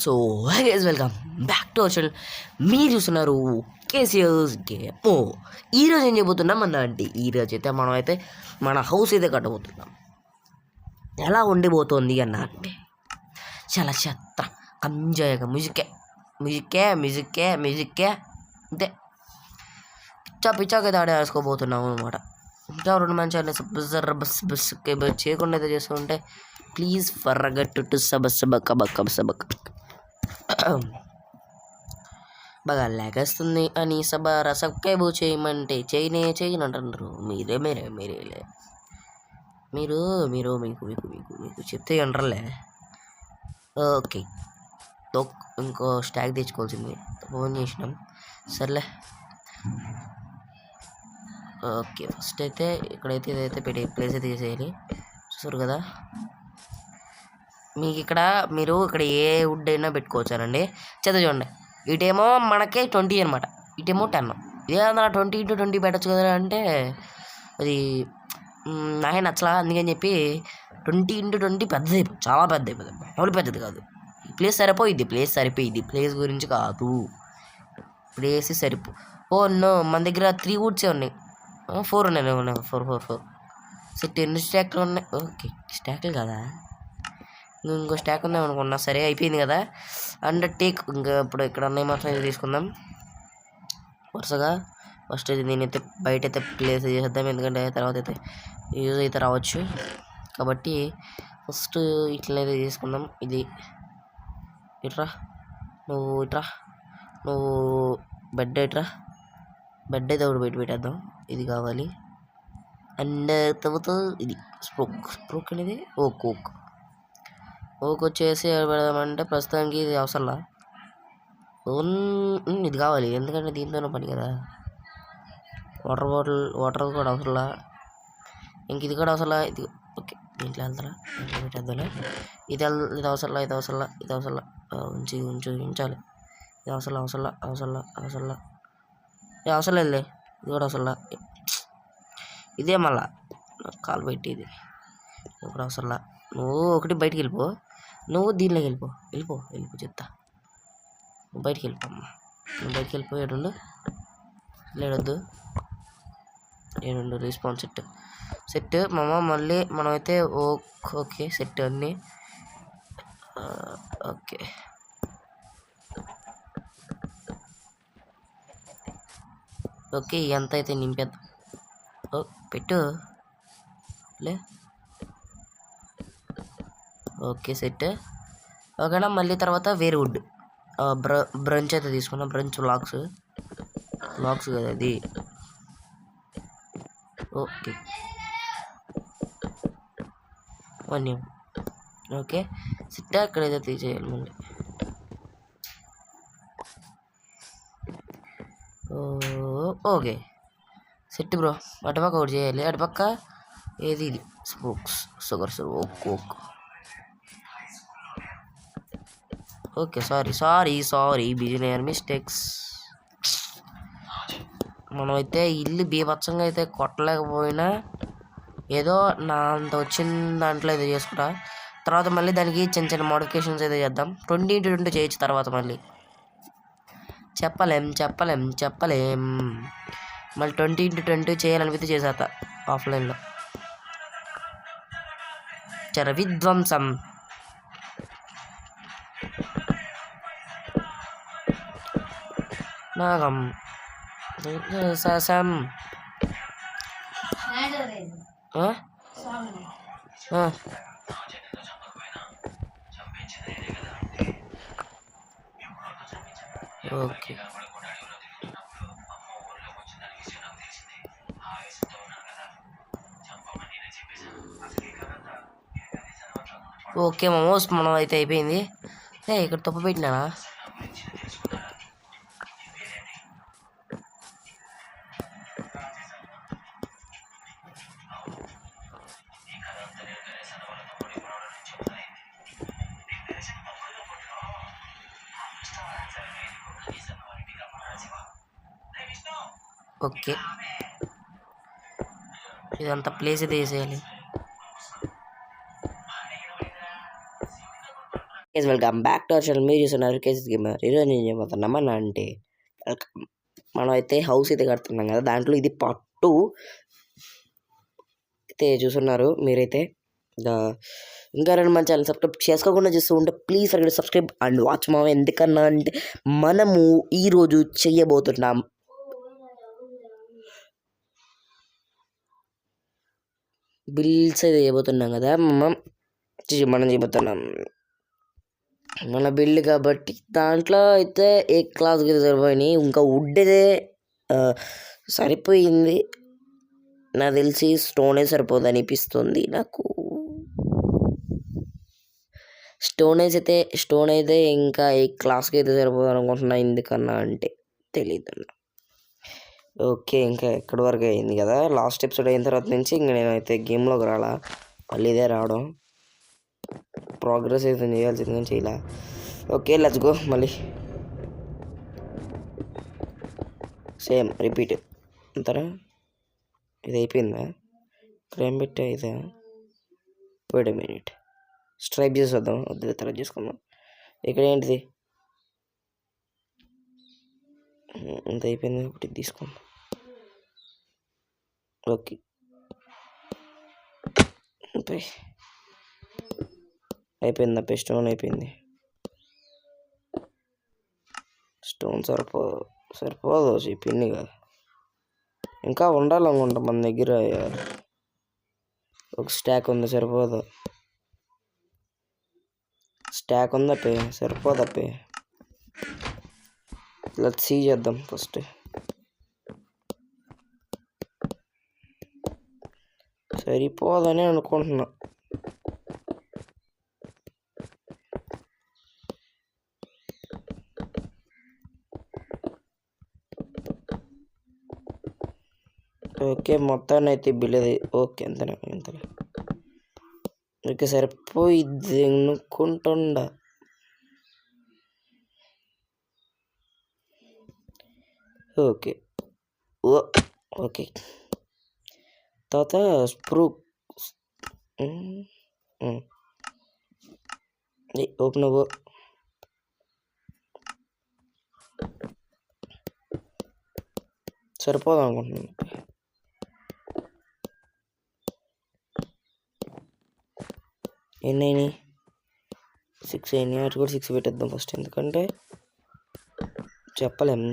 So hi guys, welcome back to our channel. మీరు చూస్తున్నారు KCS game. ఈరోజు ఏం చేయబోతున్నాం అంటే ఈరోజు అయితే మనమైతే మన హౌస్ అయితే కట్టబోతున్నాం. ఎలా ఉండిపోతుంది అంటే చాలా చెత్త కంజాయగా మ్యూజిక్కే అంతే పిచ్చాకి దాడి వేసుకోబోతున్నాము అనమాట. ఇంకా రెండు మంచి బస్ చేయకుండా అయితే చేస్తుంటే ప్లీజ్ ఫర్గెట్ టు సబక్ బాగా లేకేస్తుంది అని సబ్స్క్రైబ్ చేయమంటే చేయను అంటున్నారు. మీరే మీరు మీకు చెప్తే అంటారులే. ఓకే, ఇంకో స్టాక్ తెచ్చుకోవాల్సింది, ఫోన్ చేసినాం. సర్లే, ఓకే. ఫస్ట్ అయితే ఇక్కడైతే ఇదైతే పెట్టి ప్లేస్ అయితే తీసేయాలి. చూసారు కదా, మీకు మీరు ఇక్కడ ఏ వుడ్ అయినా పెట్టుకోవచ్చానండి. చూడండి, ఇటేమో మనకే 20 అనమాట, ఇటేమో 10. ఇదే 20x20 పెట్టచ్చు కదా అంటే అది నాకే నచ్చలా. అందుకని చెప్పి 20x20 పెద్దది, చాలా పెద్ద అయిపోతుంది. మామూలు పెద్దది కాదు. ప్లేస్ సరిపోయిద్ది, ప్లేస్ గురించి కాదు, ప్లేస్ నో. మన దగ్గర 3 వుడ్సే ఉన్నాయి, 4 ఉన్నాయి. 4 సెట్. ఎన్ని స్టాక్లు ఉన్నాయి? ఓకే, స్టాక్లు కదా, ఇంకో స్టాక్ ఉందాం అనుకున్నా. సరే, అయిపోయింది కదా అండర్టేక్. ఇంకా ఇప్పుడు ఇక్కడ ఉన్నాయి మాత్రం ఇది తీసుకుందాం వరుసగా. ఫస్ట్ అయితే నేనైతే బయట అయితే ప్లేస్ చేసేద్దాం, ఎందుకంటే తర్వాత అయితే యూజ్ అయితే రావచ్చు కాబట్టి. ఫస్ట్ ఇట్లనైతే తీసుకుందాం. ఇది ఇట్రా, నువ్వు బెడ్ బెడ్ అయితే ఒకటి బయట పెట్టేద్దాం. ఇది కావాలి. అండ్ తర్వాత ఇది స్ప్రోక్ అనేది ఓక్ వచ్చేసి పెడదామంటే ప్రస్తుతానికి ఇది అవసరంలా. ఇది కావాలి, ఎందుకంటే దీంతోనే పని కదా. వాటర్ కూడా అవసరంలా, ఇంక ఇది కూడా అవసరంలా. ఇది ఓకే, దీంట్లో వెళ్తారా, పెట్టేద్దాం. ఇది అవసరంలా. ఉంచాలి. ఇది అవసరంలా. ఇది అవసరం లేదులే, ఇది కూడా అవసరంలా. ఇదే మళ్ళా కాలు పెట్టి ఇది ఇప్పుడు అవసరంలా. నువ్వు ఒకటి బయటికి వెళ్ళిపో, నువ్వు దీనిలోకి వెళ్ళిపో చెప్తా. నువ్వు బయటికి వెళ్ళిపోమ్మా, ఏడొద్దు. రెస్పాన్స్ సెట్ మామ. మళ్ళీ మనమైతే ఓకే సెట్ అన్నీ ఓకే. ఓకే, ఎంత అయితే నింపేద్దాం. పెట్టు లే. Okay, set. ఓకేనా. మళ్ళీ తర్వాత వేరే వుడ్ బ్రంచ్ అయితే తీసుకున్నాం. బ్రంచ్ లాక్స్ కదా అది. Okay, okay set. అక్కడైతే తీసేయాలి మళ్ళీ. Okay set bro. అటుపక్క ఒకటి చేయాలి, అటుపక్క ఏది ఇది smokes sugar oak. Okay, sorry beginner mistakes. మనమైతే ఇల్లు బీభత్సంగా అయితే కొట్టలేకపోయినా ఏదో నా అంత వచ్చిన దాంట్లో అయితే చేసుకుంటా. తర్వాత మళ్ళీ దానికి చిన్న మోడిఫికేషన్స్ అయితే చేద్దాం. 20x20 చేయొచ్చు తర్వాత మళ్ళీ. చెప్పలేం. మళ్ళీ 20x20 చేయాలనిపిస్తే చేసేస్తా ఆఫ్లైన్లో. విధ్వంసం. నాగం సాసం. ఓకే, ఓకే మోమోస్ మనం అయితే అయిపోయింది. ఇక్కడ తప్పు పెట్టినానా? ఓకే, ఇదంతా ప్లేస్ అయితే వేసేయాలి. Welcome back to our channel. మీరు చూస్తున్నారు కేసెస్ గేమర్. ఈరోజు నేను చేయబోతున్నామన్నా అంటే వెల్కమ్. మనం అయితే హౌస్ అయితే కడుతున్నాం కదా, దాంట్లో ఇది పార్ట్ 2 అయితే చూస్తున్నారు మీరైతే. ఇంకా రెండు మంచి ఛానల్ సబ్స్క్రైబ్ చేసుకోకుండా చూస్తూ ఉంటే please forget subscribe and watch మా. ఎందుకన్నా అంటే మనము ఈరోజు చెయ్యబోతున్నాం బిల్స్ అయితే చేయబోతున్నాం కదా, మనం చేయబోతున్నాం మన బిల్డ్ కాబట్టి దాంట్లో అయితే ఏ క్లాస్కి సరిపోయినాయి. ఇంకా వుడ్ అయితే సరిపోయింది, నాకు తెలిసి స్టోనే సరిపోదు అనిపిస్తుంది నాకు. స్టోన్ అయితే ఇంకా ఏ క్లాస్కి అయితే సరిపోదు అనుకుంటున్నా, ఎందుకన్నా అంటే తెలియదు. ఓకే, ఇంకా ఎక్కడి వరకు అయింది కదా, లాస్ట్ ఎపిసోడ్ అయిన తర్వాత నుంచి ఇంక నేనైతే గేమ్లోకి రాలా, మళ్ళీ ఇదే రావడం. ప్రోగ్రెస్ అయితే చేయాల్సింది కానీ చేయలే. Okay, let's go. మళ్ళీ సేమ్ రిపీట్ అంటారా. ఇది అయిపోయిందా? క్రైమ్ పెట్టా ఇదా? వెయిట్ ఎ మినిట్, స్ట్రైప్ చేసేద్దాం. వద్దు, తర్వాత చేసుకుందాం. ఇక్కడ ఏంటిది? ఇంత అయిపోయింది ఒకటి తీసుకుందాం. ఓకే, అయిపోయింది. స్టోన్ అయిపోయింది. స్టోన్ సరిపోదు చెప్పింది కదా, ఇంకా ఉండాలనుకుంటా మన దగ్గర. ఒక స్టాక్ ఉంది, సరిపోదు. స్టాక్ ఉందప్పే, సరిపోదప్పే. లెట్స్ సీ చేద్దాం ఫస్ట్. సరిపోదని అనుకుంటున్నా. ఓకే, మొత్తాన్ని అయితే బిల్లది. ఓకే, అంతలే. ఓకే, సరిపోయిద్ది అనుకుంటుండ. ఓకే ఓకే, తర్వాత స్ప్రూ ఓపెన్ అవ్వ. సరిపోదు అనుకుంటున్నాను. ఎన్ని అయినాయి? 6 అయినాయి. అటు కూడా 6 పెట్టేద్దాం ఫస్ట్, ఎందుకంటే చెప్పలేం.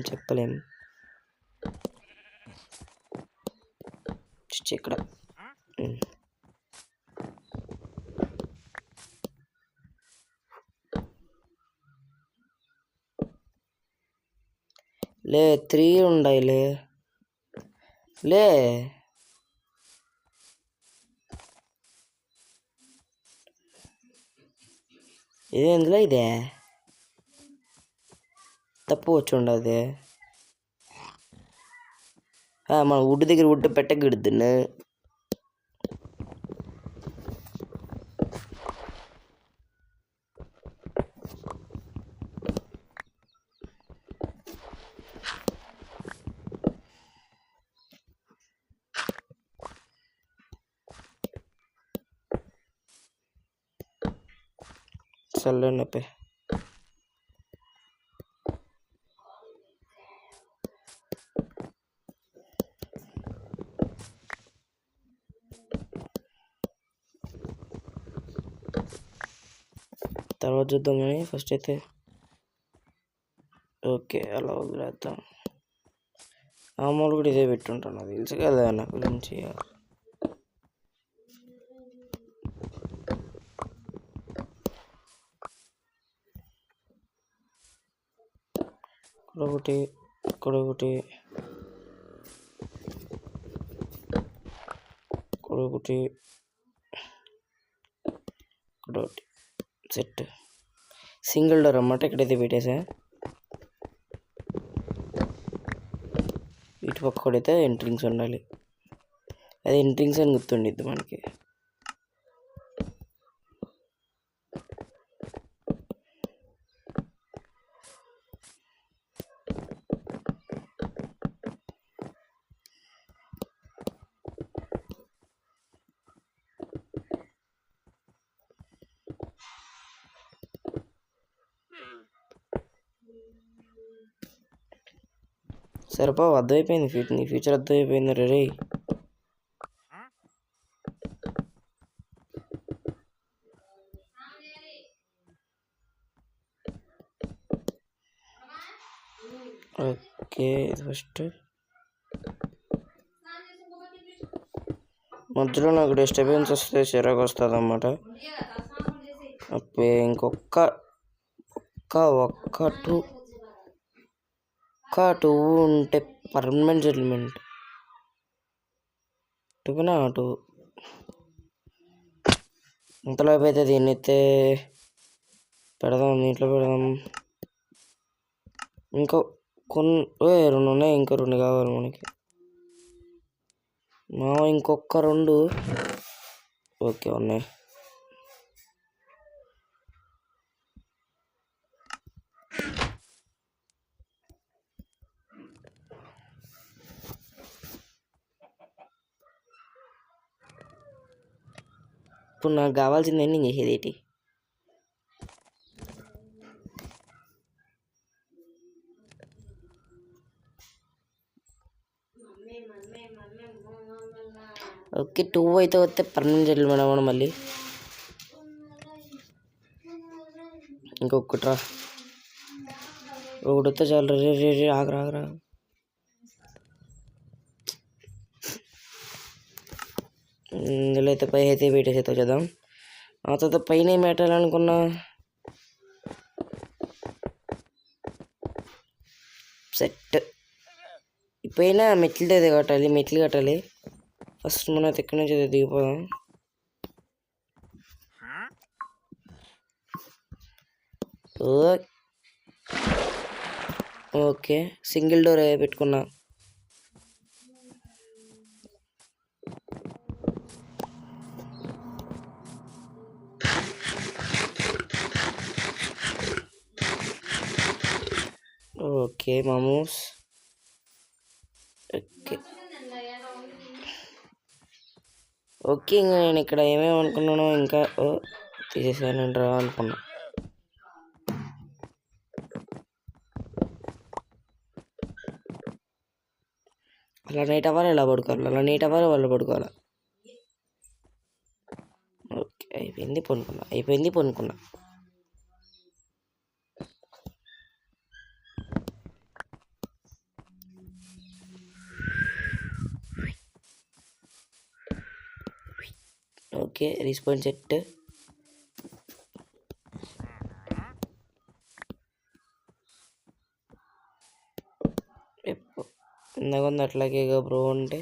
ఇక్కడ లే 3 ఉండాలి. లే ఇదేందులో ఇదే తప్పు వచ్చి ఉండదు. మన వుడ్ దగ్గర వుడ్ పెట్టకూడదు. సర్లేనప్పే. తర్వాత చూద్దాం కానీ ఫస్ట్ అయితే ఓకే అలా వదిలేద్దాం. మామూలు కూడా ఇదే పెట్టుంటాను, తెలుసు కదా నా గురించి. ఇక్కడ ఒకటి సెట్ సింగిల్ డోర్ అన్నమాట. ఇక్కడైతే పెట్టేసా. ఇటు పక్క కూడా అయితే ఎంట్రింగ్స్ ఉండాలి. అది ఎంట్రింగ్స్ అని గుర్తుండిద్ది మనకి. సరిపో అర్థమైపోయింది నీ ఫ్యూచర్ అర్థమైపోయింది రే. ఓకే ఫస్ట్ మధ్యలో నాకు డిస్టర్బెన్స్ వస్తే చిరాకు వస్తుంది అన్నమాట. ఒక్క టూ ఉంటే పర్మనెంట్ సెటిల్మెంట్ టూ ఇంతలోపు అయితే దీన్ని అయితే పెడదాం, దీంట్లో పెడదాం. ఇంకో రెండు ఉన్నాయి, ఇంకో రెండు కావాలి మనకి. ఇంకొక రెండు ఓకే ఉన్నాయి. ఇప్పుడు నాకు కావాల్సింది నేను చేసేది ఏంటి? ఓకే 2 అయితే వస్తే పర్మనెంట్ సెటిల్మెంట్ అవ్వడం. మళ్ళీ ఇంకొకటి ఒకటి వస్తే చాలు. రే ఆగరా. ఇందులో అయితే పై అయితే పెట్టేసి అయితే చేద్దాం. ఆ తర్వాత పైన ఏం పెట్టాలనుకున్నా సెట్. పైన మెట్లు కట్టాలి. ఫస్ట్ మనం అయితే ఎక్కడి నుంచి అయితే దిగిపోదాం. ఓకే సింగిల్ డోర్ పెట్టుకున్నా. ఓకే మామూస్. ఓకే ఇంకా నేను ఇక్కడ ఏమేమి అనుకున్నానో ఇంకా తీసేసానంటారా అనుకున్నా. అలా నైట్ అవ్వాలి, ఇలా పడుకోవాలి, అలా నైట్ అవ్వాలి, వాళ్ళు పడుకోవాలి. ఓకే అయిపోయింది పనుకున్నా. Okay response set. ఇందాక ఉంది అట్లాగే బ్రో అంటే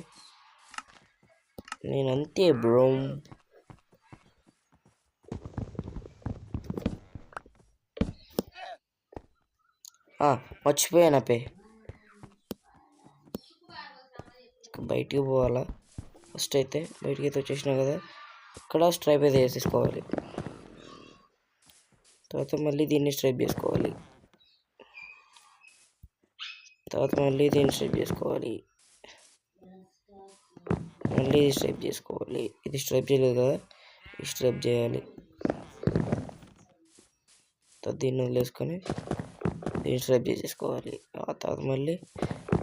నేను అంతే బ్రో. మర్చిపోయాను బయటికి పోవాలా. ఫస్ట్ అయితే బయటికి అయితే వచ్చేసినా కదా, ఇక్కడ స్ట్రైప్ అయితే వేసేసుకోవాలి. తర్వాత మళ్ళీ దీన్ని స్ట్రైప్ చేసుకోవాలి. మళ్ళీ ఇది స్ట్రైప్ చేసుకోవాలి. ఇది స్ట్రైప్ చేయలేదు కదా, ఇది స్ట్రైప్ చేయాలి. దీన్ని వదిలేసుకొని దీన్ని స్ట్రైప్ చేసేసుకోవాలి. ఆ తర్వాత మళ్ళీ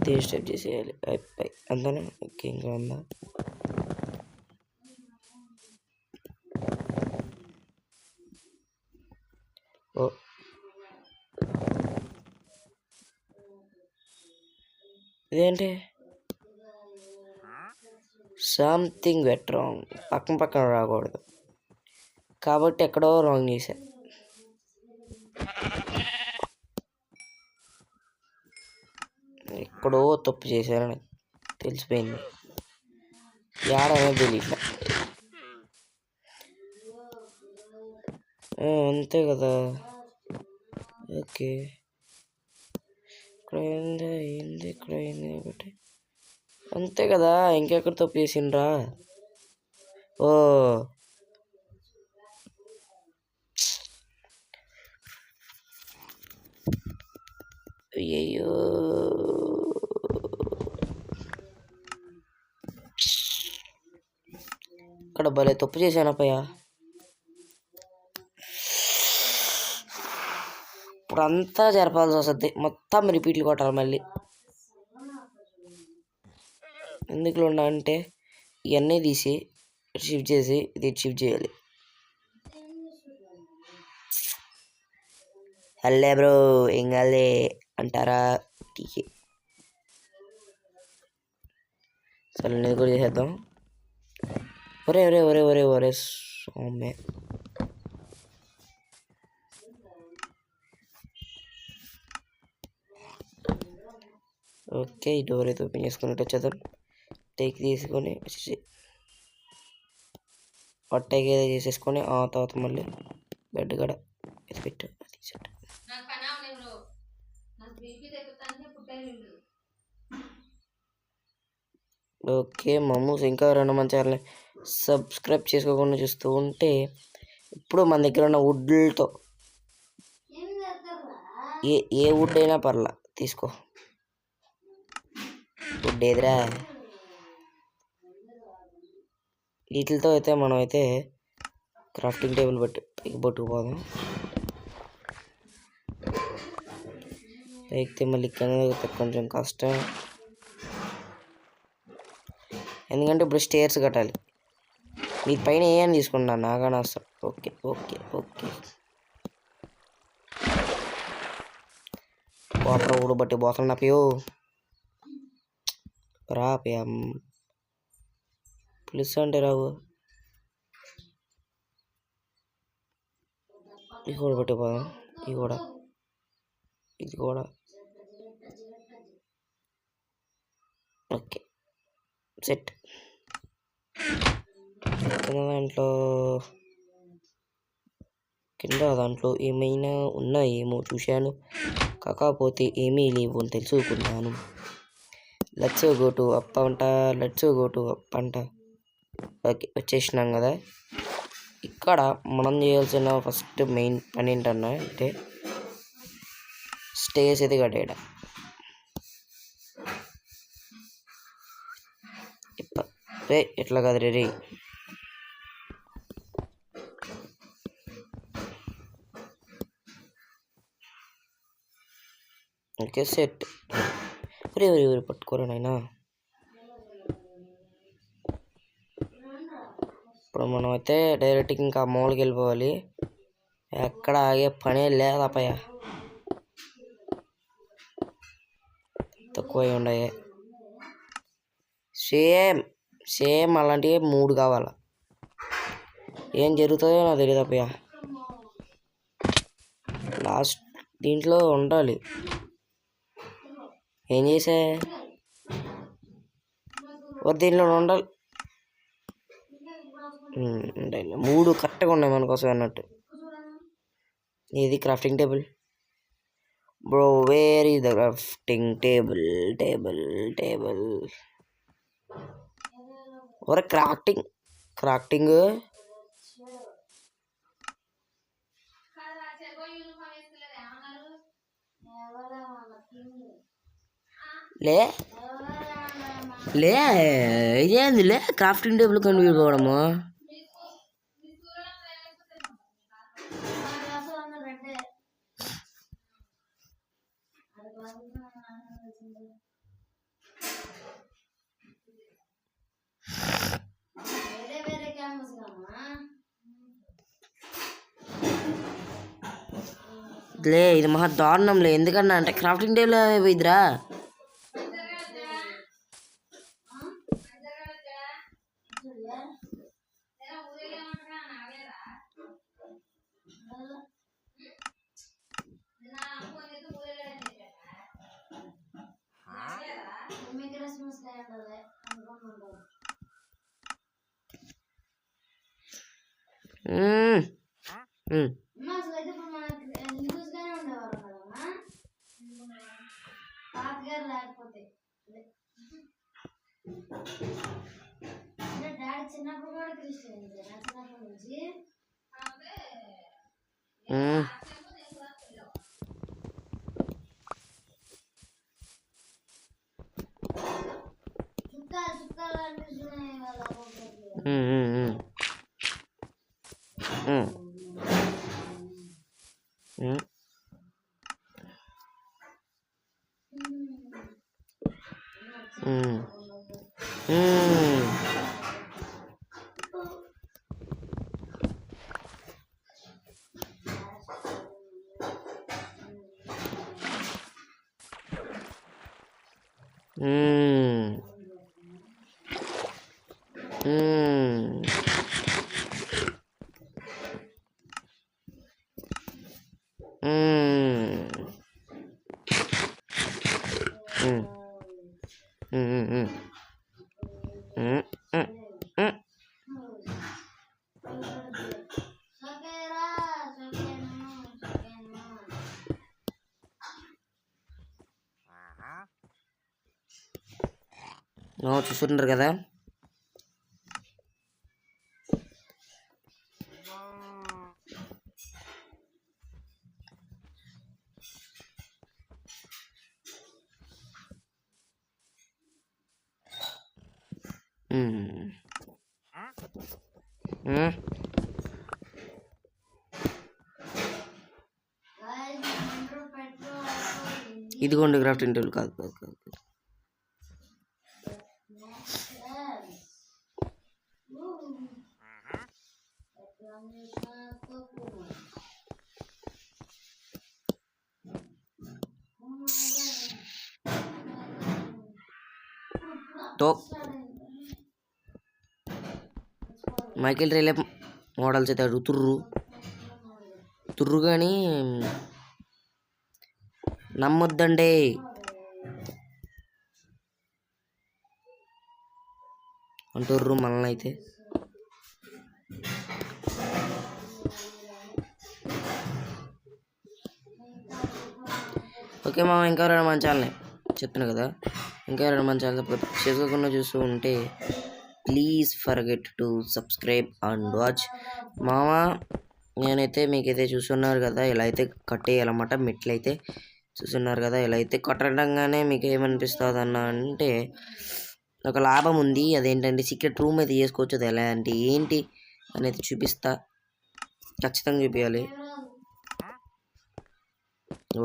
దీన్ని స్ట్రైప్ చేసేయాలి. అయిపోయి అంతనే. ఓకే ఇంకా ఉందా? ఇదేంటి సంథింగ్ వెట్ రాంగ్. పక్కన రాకూడదు కాబట్టి ఎక్కడో రాంగ్ చేశా. ఎక్కడో తప్పు చేశారని తెలిసిపోయింది. ఏడనేది తెలియట్లే. అంతే కదా. ఓకే ఇక్కడ ఏంది ఒకటి అంతే కదా. ఇంకెక్కడ తప్పు చేసిండ్రా? అయ్యో ఇక్కడ భలే తప్పు చేశానప్పయ్యా. ఇప్పుడు అంతా జరపాల్సి వస్తుంది, మొత్తం రిపీట్లు కొట్టాలి మళ్ళీ. ఎందుకు ఉన్నా అంటే ఇవన్నీ తీసి షిఫ్ట్ చేసి ఇది షిఫ్ట్ చేయాలి. హల్లే బ్రో ఏం కాలే అంటారా? టీకే సరే నేను కూడా చేసేద్దాం. ఒరే ఒరే ఒరే ఒరే ఒరే సోమే ఓకే. ఈ డోర్ అయితే ఓపెన్ చేసుకున్నట్టు వచ్చేద్దాం. టేక్ తీసుకొని పట్టేకి ఏదో చేసేసుకొని ఆ తర్వాత మళ్ళీ బెడ్ కూడా ఇది పెట్టు. ఓకే మమ్మూస్ ఇంకా 2 మంది ఛానల్ని సబ్స్క్రైబ్ చేసుకోకుండా చూస్తూ ఉంటే ఇప్పుడు మన దగ్గర ఉన్న వుడ్లతో ఏ వుడ్ అయినా పర్లా తీసుకో. వుడ్ ఏదిరా? వీటితో అయితే మనం అయితే క్రాఫ్టింగ్ టేబుల్ పట్టుకుపోదాం. ఎక్కితే మళ్ళీ కింద కొంచెం కష్టం, ఎందుకంటే ఇప్పుడు స్టేర్స్ కట్టాలి. మీ పైన ఏమని తీసుకుంటా నాగానే వస్తాం. ఓకే ఓకే ఓకే వాటర్ ఊడబట్టి బోతలు నాపయో రాపయా పులుసు అంటే రావు. ఇది కూడా పట్టిపోదాం. ఇది కూడా ఓకే సెట్. కింద దాంట్లో ఏమైనా ఉన్నాయేమో చూశాను, కాకపోతే ఏమీ లేవు అని తెలుసుకున్నాను. లెట్స్ గో టు అప్ అంట. ఓకే వచ్చేసినాం కదా. ఇక్కడ మనం చేయాల్సిన ఫస్ట్ మెయిన్ పని ఏంటన్నా అంటే స్టేజ్ అయితే కట్టేయడం. రే ఎట్లా కాదు రే. Okay set. ఎవరు పట్టుకోరా నాయనా. ఇప్పుడు మనం అయితే డైరెక్ట్గా ఇంకా మూలకి వెళ్ళిపోవాలి. ఎక్కడ ఆగే పనే లేదపయ్య. తక్కువ ఉన్నాయి. సేమ్ అలాంటివి 3 కావాలా. ఏం జరుగుతుందో నాకు తెలియదు అప్పయ్య. లాస్ట్ దీంట్లో ఉండాలి. ఏం చేసా దీంట్లో ఉండాలి. 3 కరెక్ట్గా ఉన్నాయి మన కోసం అన్నట్టు. ఇది crafting table bro. Where is the crafting table ఒరే క్రాఫ్టింగ్ లే ఇదేందిలే క్రాఫ్టింగ్ టేబుల్ కనిపించడము. ఇది మహా దారుణంలే. ఎందుకన్నా అంటే క్రాఫ్టింగ్ టేబుల్ పోయిద్దిరా. చూస్తుంటారు కదా. ఇదిగోండి క్రాఫ్టింగ్ టేబుల్. కాదు కాదు కాదు మైకేల్ రేలే మోడల్స్ అయితే తుర్రు కానీ నమ్మొద్దండి. అంటుర్రు మనల్ని అయితే. ఓకే మామ, ఇంకా ఎవరైనా మన ఛానల్ని చెప్తున్నా కదా, ఇంకా ఎవరైనా మన ఛానల్ చేసుకోకుండా చూస్తూ ఉంటే please forget to subscribe and watch. మామ నేనైతే మీకైతే చూస్తున్నారు కదా ఇలా అయితే కట్టేయాలన్నమాట. మెట్లయితే చూస్తున్నారు కదా ఇలా అయితే కట్టడంగానే మీకు ఏమనిపిస్తుంది అన్న అంటే ఒక లాభం ఉంది. అదేంటంటే సీక్రెట్ రూమ్ అయితే చేసుకోవచ్చు. అది ఎలా అంటే ఏంటి అనేది చూపిస్తా, ఖచ్చితంగా చూపించాలి.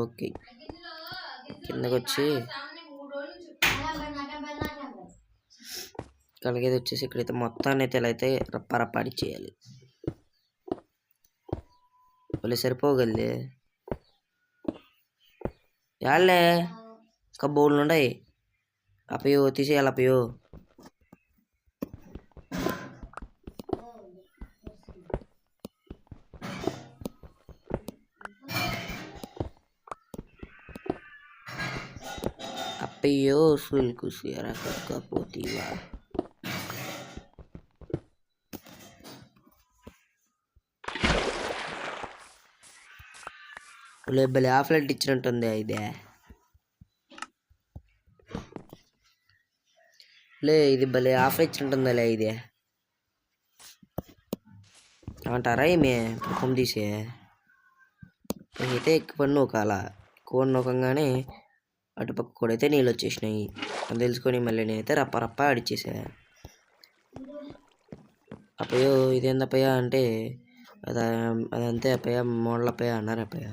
ఓకే, కిందకి వచ్చి కలిగేది వచ్చేసి ఇక్కడైతే మొత్తాన్ని అయితే ఎలా అయితే రప్పారప్పాడి చేయాలి. వాళ్ళు సరిపోగలే యాళ్ళే కబ్బోళ్ళు ఉన్నాయి. అప్పయో తీసేయాలి. అప్పయో అప్పయ్యో సుల్కు సియరా కక్కపోతీవా. భలే ఆఫ్లైట్ ఇచ్చినట్టుంది ఇదే. ఇది భలే ఆఫర్ ఇచ్చినట్టుందా ఇదే అంటారా ఏమే పక్కన తీసే అయితే ఎక్కువ నూకాల. ఎక్కువ నూకంగానే అటుపక్క కూడా అయితే నీళ్ళు వచ్చేసినాయి. అది తెలుసుకొని మళ్ళీ నేనైతే రప్ప అడిచేసా. అప్పయ్యో ఇదేందప్పయ్య అంటే అదంతే అప్పయ్య, మోడల్ అప్పయ్య అన్నారు. అప్పయ్య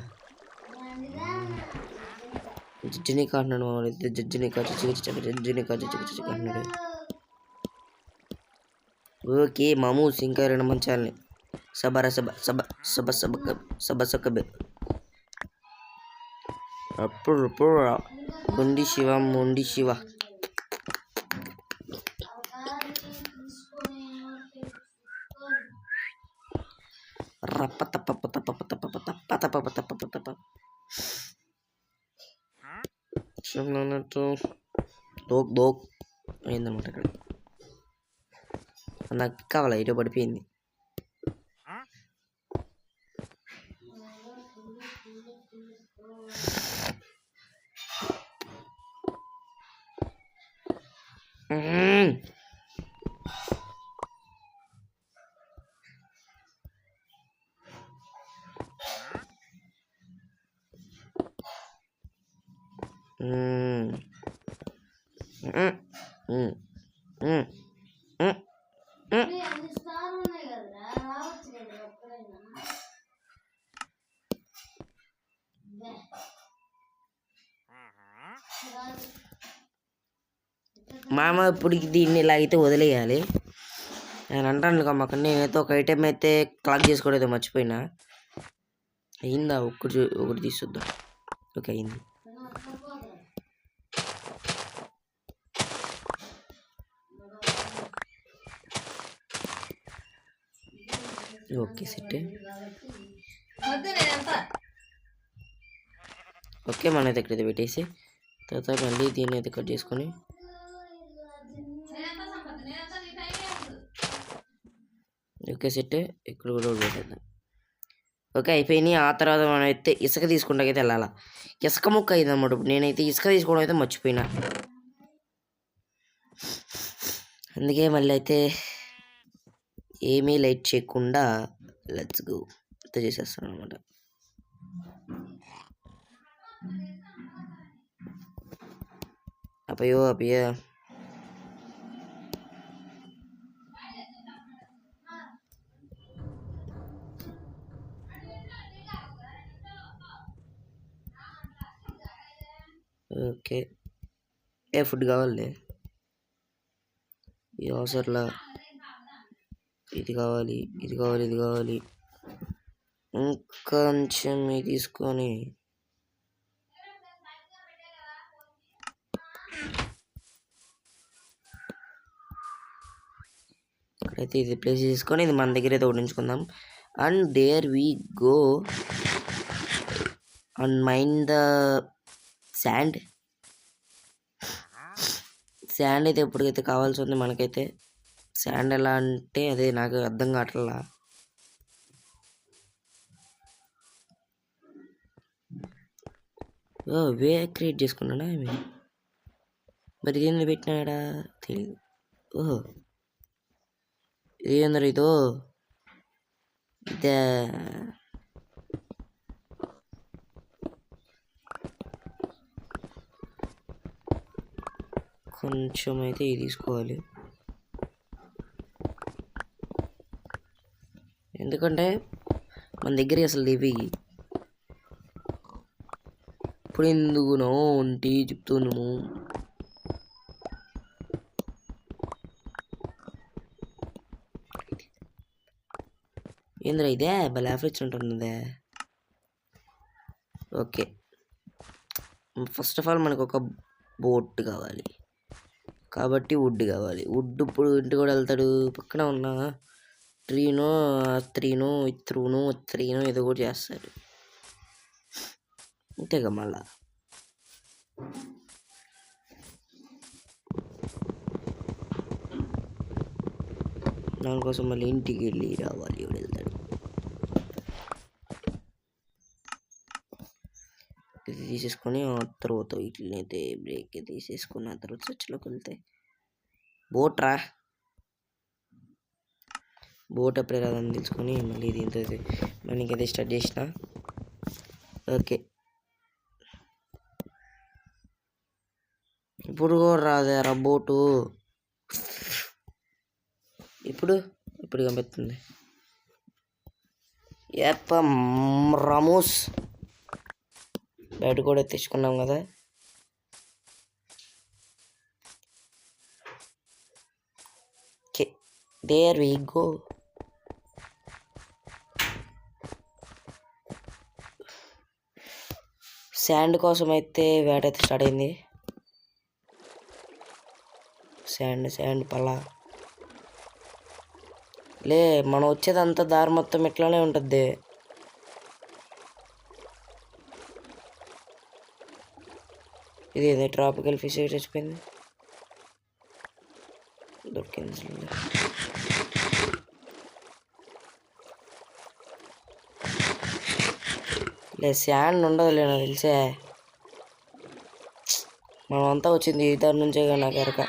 జడ్జిని కాంటున్నాడు. జడ్జిని కాంటున్నాడు. ఓకే మామూస్, ఇంకా రెండు మంచాలని సబర సబ సబ సబ సబ సబ సబ అప్పుడు మొండి శివ రప్ప తప్ప తప్ప తప్ప తప్ప తప్ప తప్ప తప్ప దోక్ అయిందన్నమాట. అక్కడ నాకు కావాలా ఇటు పడిపోయింది. మామ ఇప్పుడు దీన్ని ఇలా అయితే వదిలేయాలి. నేను అంటాను కమ్మక, నేనైతే ఒక ఐటెం అయితే కలెక్ట్ చేసుకోవడం అయితే మర్చిపోయినా. అయిందా? ఒకటి తీసుకొద్దాం. ఓకే అయింది. Okay set. ఓకే మన అయితే ఇక్కడ పెట్టేసి తర్వాత మళ్ళీ దీన్ని అయితే కట్ చేసుకొని ఓకే సెట్. ఇక్కడ కూడా పెట్టేద్దాం. ఓకే అయిపోయినాయి. ఆ తర్వాత మనం అయితే ఇసుక తీసుకుంటాకైతే వెళ్ళాలా. ఇసుక ముక్క అయింది అన్నమాట. ఇప్పుడు నేనైతే ఇసుక తీసుకోవడం అయితే మర్చిపోయినా, అందుకే మళ్ళీ అయితే ఏమీ లైట్ చేయకుండా లెట్స్ గో అయితే చేసేస్తాను అనమాట. అపయో అపయ ఓకే. ఏ ఫుడ్ కావాలి, ఇది అవసరంలా, ఇది కావాలి, ఇది కావాలి, ఇది కావాలి, ఇంకొంచెం ఇది తీసుకొని ఇక్కడైతే ఇది ప్లేస్ చేసుకొని ఇది మన దగ్గర అయితే ఉంచుకుందాం. And there we go and mind the sand. Sand అయితే ఎప్పటికైతే కావాల్సి ఉంది మనకైతే. శాండ్ ఎలా అంటే అదే నాకు అర్థం కావట్లా. వే క్రియేట్ చేసుకున్నాడా మరి దీన్ని పెట్టినాడా తెలియదు. ఓహో ఇదేందరు ఇదో ఇదే. కొంచెం అయితే ఇది తీసుకోవాలి, ఎందుకంటే మన దగ్గర అసలు ఇవి ఇప్పుడు ఎందుకునో ఉంటే చెప్తున్నాము. ఏంద్రా ఇదే భలే ఆఫ్రిచ్ ఉంటుందే. ఓకే ఫస్ట్ ఆఫ్ ఆల్ మనకు ఒక బోట్ కావాలి కాబట్టి వుడ్ కావాలి. వుడ్ ఇప్పుడు ఇంటి కూడా వెళ్తాడు, పక్కన ఉన్న ట్రీనో త్రీనో ఏదో కూడా చేస్తాడు అంతేగా. మళ్ళా దానికోసం మళ్ళీ ఇంటికి వెళ్ళి రావాలి, ఎవడు వెళ్తాడు. ఇది తీసేసుకొని ఆ తర్వాత వీటిని అయితే బ్రేక్ తీసేసుకొని ఆ తర్వాత స్విచ్లోకి వెళ్తాయి. బోట్ అప్పుడే రాదని తెలుసుకొని మళ్ళీ దీంతో మనకైతే స్టార్ట్ చేసిన. ఓకే ఇప్పుడు కూడా రాదేరా బోటు. ఇప్పుడు కనిపిస్తుంది. రమోస్ బయట కూడా తెచ్చుకున్నాం కదా. Okay there we go. Sand కోసం అయితే వేట అయితే స్టార్ట్ అయింది. శాండ్ పల్లా లే మనం వచ్చేదంతా దారి మొత్తం ఇట్లానే ఉంటుంది. ఇది ట్రాపికల్ ఫిష్ చచ్చిపోయింది, దొరికింది. లే శాండ్ ఉండదులే నాకు తెలిసే. మనం అంతా వచ్చింది ఈ దారి నుంచే, నాకు ఎరక.